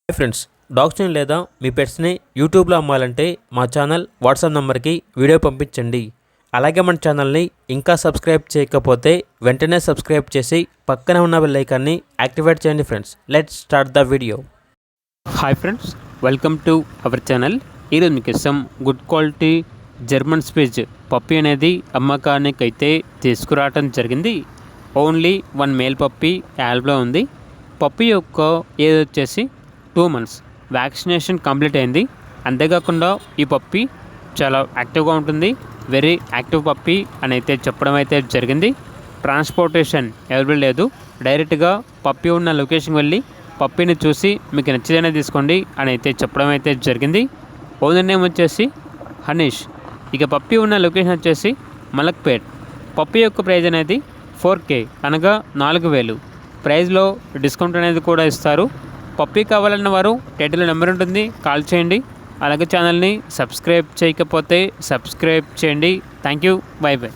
Hi friends, డాగ్స్ని లేదా మీ పెట్స్ని యూట్యూబ్లో అమ్మాలంటే మా ఛానల్ వాట్సాప్ నెంబర్కి వీడియో పంపించండి. అలాగే మన ఛానల్ని ఇంకా సబ్స్క్రైబ్ చేయకపోతే వెంటనే సబ్స్క్రైబ్ చేసి పక్కనే ఉన్న బెల్ ఐకాన్ని యాక్టివేట్ చేయండి. Friends, let's start the video. Hi friends, welcome to our channel. ఈరోజు మీకు ఇష్టం good quality German Spitz puppy అనేది అమ్మకానికి అయితే తీసుకురావటం జరిగింది. ఓన్లీ 1 మేల్ పప్పీ యాల్బ్లో ఉంది. పప్పీ యొక్క ఏజ్ వచ్చేసి 2 months. వ్యాక్సినేషన్ కంప్లీట్ అయింది. అంతేకాకుండా ఈ పప్పీ చాలా యాక్టివ్గా ఉంటుంది. వెరీ యాక్టివ్ పప్పీ అని అయితే చెప్పడం అయితే జరిగింది. ట్రాన్స్పోర్టేషన్ అవైలబుల్ లేదు. డైరెక్ట్గా పప్పీ ఉన్న లొకేషన్కి వెళ్ళి పప్పీని చూసి మీకు నచ్చితేనే తీసుకోండి అని అయితే చెప్పడం అయితే జరిగింది. ఓనర్ నేమ్ వచ్చేసి హనీష్. ఇక పప్పీ ఉన్న లొకేషన్ వచ్చేసి మలక్పేట్. పప్పీ యొక్క ప్రైజ్ అనేది 4K అనగా 4,000. ప్రైజ్లో డిస్కౌంట్ అనేది కూడా ఇస్తారు. పప్పీ కావాలన్న వారు టైటిల్ నెంబర్ ఉంటుంది, కాల్ చేయండి. అలాగే ఛానల్ని సబ్స్క్రైబ్ చేయకపోతే సబ్స్క్రైబ్ చేయండి. Thank you, by by.